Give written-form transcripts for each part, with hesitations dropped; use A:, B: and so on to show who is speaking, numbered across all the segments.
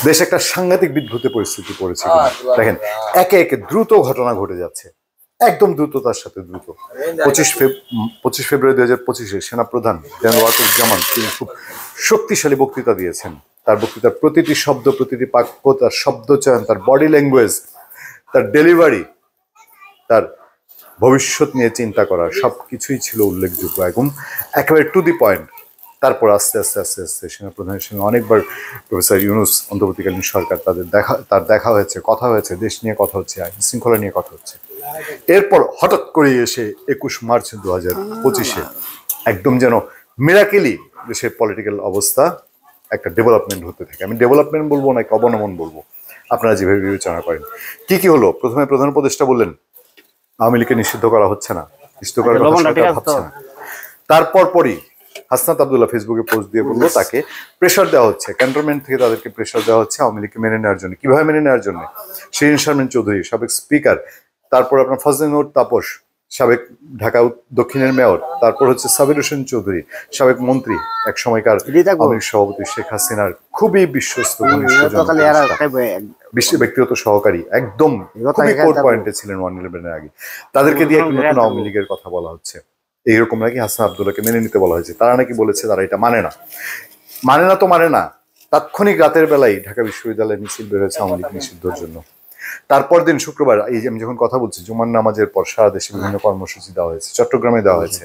A: দেশ একটা সাংঘাতিক বিদ্ভুতে পরিস্থিতি পড়েছে। দেখেন একে একে দ্রুত ঘটনা ঘটে যাচ্ছে, একদম দ্রুততার সাথে দ্রুত। 25 ফেব্রুয়ারি 2025 সেনাপ্রধান জেনারেল ওয়াকারুজ্জামান তিনি খুব শক্তিশালী বক্তৃতা দিয়েছেন। তার বক্তৃতার প্রতিটি শব্দ, প্রতিটি বাক্য, তার শব্দ চয়ন, তার বডি ল্যাঙ্গুয়েজ, তার ডেলিভারি, তার ভবিষ্যৎ নিয়ে চিন্তা করা সবকিছুই ছিল উল্লেখযোগ্য এবং একেবারে টু দি পয়েন্ট। তারপর আস্তে আস্তে আস্তে আস্তে সেনাপ্রধানের সঙ্গে অনেকবার প্রফেসর ইউনূস অন্তর্বর্তীকালীন সরকার তার দেখা হয়েছে, কথা হয়েছে, দেশ নিয়ে কথা হচ্ছে, আইন শৃঙ্খলা নিয়ে কথা হচ্ছে। এরপর হঠাৎ করে এসে 21 মার্চ 2025 একদম যেন মিরাকেলি দেশের পলিটিক্যাল অবস্থা একটা ডেভেলপমেন্ট হতে থাকে। আমি ডেভেলপমেন্ট বলবো নাকি অবনমন বলবো, আপনারা যেভাবে বিবেচনা করেন। কি কি হলো? প্রথমে প্রধান উপদেষ্টা বললেন আওয়ামী লীগকে নিষিদ্ধ করা হচ্ছে না, নিষিদ্ধ করার কথা সরকার ভাবছে না। তারপর পরই হাসনাত আব্দুল্লাহ ফেসবুকে পোস্ট দিয়ে বললো তাকে প্রেশার দেওয়া হচ্ছে, ক্যান্টনমেন্ট থেকে তাদেরকে প্রেশার দেওয়া হচ্ছে আওয়ামী লীগকে মেনে নেওয়ার জন্য। কিভাবে মেনে নেওয়ার জন্য? শিরিন শারমিন চৌধুরী সাবেক স্পিকার, তারপর আপনার ফজলে নূর তাপস সাবেক ঢাকা দক্ষিণের মেয়র, তারপর হচ্ছে সাবির হোসেন চৌধুরী সাবেক মন্ত্রী, এক সময়কার আওয়ামী লীগ সভাপতি শেখ হাসিনার খুবই বিশ্বস্ত ব্যক্তিগত সহকারী, একদম খুবই কোর পয়েন্টে ছিলেন 111-এর আগে। তাদেরকে দিয়ে একটা নতুন আওয়ামী লীগের কথা বলা হচ্ছে। এইরকম নাকি হাসনাত আব্দুল্লাহকে মেনে নিতে বলা হয়েছে। তারা নাকি বলেছে তারা এটা মানে না। তো মানে না। তাৎক্ষণিক রাতের বেলায় ঢাকা বিশ্ববিদ্যালয়ে মিছিল বের হয়েছে আওয়ামী লীগ নিষিদ্ধের জন্য। তারপর দিন শুক্রবার, এই যে আমি যখন কথা বলছি, জুমার নামাজের পর সারা দেশে বিভিন্ন কর্মসূচি দেওয়া হয়েছে, চট্টগ্রামে দেওয়া হয়েছে।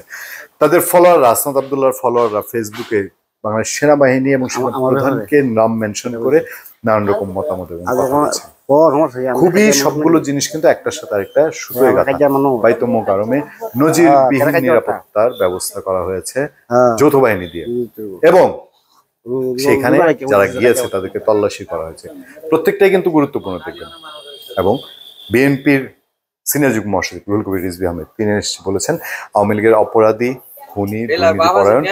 A: তাদের ফলোয়াররা, হাসনাত আব্দুল্লাহর ফলোয়াররা ফেসবুকে বাংলাদেশ সেনাবাহিনী এবং সেনাপ্রধানকে নাম মেনশন করে নানান রকম মতামত এবং খুবই সবগুলো জিনিস কিন্তু একটার সাথে আরেকটা সুতোয় গাঁথা। বাইতুল মোকাররমে নজিরবিহীন নিরাপত্তার ব্যবস্থা করা হয়েছে যৌথ বাহিনী দিয়ে, এবং সেখানে যারা গিয়েছে তাদেরকে তল্লাশি করা হয়েছে। প্রত্যেকটাই কিন্তু গুরুত্বপূর্ণ দেখবেন। এবং বিএনপির সিনিয়র যুগ্ম মহাসচিব রুহুল কবির রিজভী আহমেদ তিনি বলেছেন আওয়ামী লীগের অপরাধী, খুনি, দুর্নীতিপরায়ণ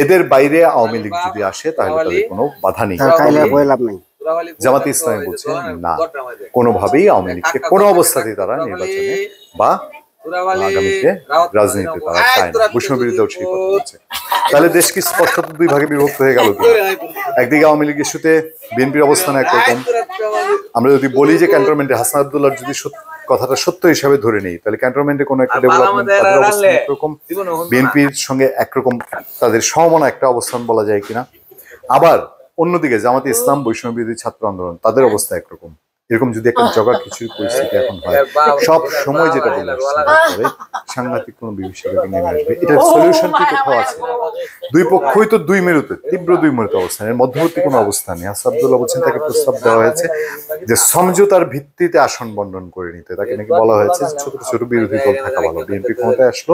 A: এদের বাইরে আওয়ামী লীগ যদি আসে তাহলে তাদের কোনো বাধা নেই। জামাতে ইসলামী বলছে না, কোনোভাবেই আওয়ামী লীগকে কোনো অবস্থাতেই তারা নির্বাচনে বা আগামীতে রাজনীতিতে তারা চায় না। বৈষম্য বিরোধীরাও সেই কথা বলছে। তাহলে দেশ কি স্পষ্টত দুই ভাগে বিভক্ত হয়ে গেল? একদিকে আওয়ামী লীগ ইস্যুতে বিএনপির অবস্থান একরকম। আমরা যদি বলি যে ক্যান্টনমেন্টে হাসনাত আব্দুল্লাহর যদি কথাটা সত্য হিসাবে ধরে নেই, তাহলে ক্যান্টনমেন্টে কোনো একটা ডেভেলপমেন্ট, তাদের অবস্থান একরকম, বিএনপির সঙ্গে একরকম তাদের সমমনা একটা অবস্থান বলা যায় কিনা। আবার অন্যদিকে জামাতে ইসলাম, বৈষম্য বিরোধী ছাত্র আন্দোলন, তাদের অবস্থা একরকম। এরকম যদি একটা জগা খিচুড়ি পরিস্থিতি এখন হয়, সব সময় যেটা বলে আসছে সাংঘাতিক কোনো বিভীষিকাকে নেমে আসবে। এটার সলিউশন কি কোথাও আছে? দুই পক্ষই তো দুই মেরুতে, তীব্র দুই মেরুতে অবস্থান, এর মধ্যবর্তী কোনো অবস্থান নেই। হাসনাত আব্দুল্লাহ বলছেন তাকে প্রস্তাব দেওয়া হয়েছে যে সমঝোতার ভিত্তিতে আসন বন্টন করে নিতে। তাকে নাকি বলা হয়েছে ছোট ছোট বিরোধী দল থাকা ভালো, বিএনপি ক্ষমতায় আসলো,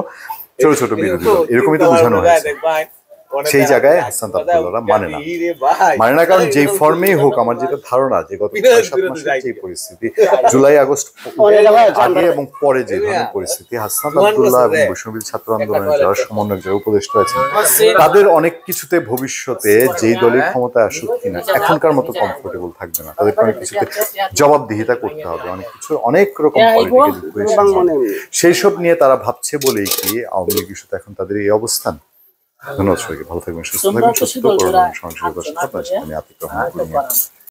A: ছোট ছোট বিরোধী দল, এরকমই তো বোঝানো হয়েছে। সেই জায়গায় হাসনাত আব্দুল্লাহরা মানে না, কারণ যেই ফর্মেই হোক, আমার যেটা ধারণা যে গত 6-7 মাসের যে পরিস্থিতি, জুলাই আগস্ট আগে এবং পরে যে ধরনের পরিস্থিতি, হাসনাত আব্দুল্লাহ এবং বৈষম্য ছাত্র আন্দোলনের যারা সমন্বয়ক, যারা উপদেষ্টা আছেন, তাদের অনেক কিছুতে ভবিষ্যতে যেই দলের ক্ষমতায় আসুক কিনা এখনকার মতো কমফোর্টেবল থাকবে না। তাদেরকে অনেক কিছুতে জবাবদিহিতা করতে হবে, অনেক কিছু, অনেক রকম পলিটিক্যাল ইকুয়েশন, সেই সব নিয়ে তারা ভাবছে বলেই কি আওয়ামী লীগ ইস্যুতে এখন তাদের এই অবস্থান। ধন্যবাদ সবাইকে, ভালো থাকবেন, সুস্থ থাকবেন, সুস্থ করবেন, সংসদের আপনার সাথে আমি আতিক রহমান।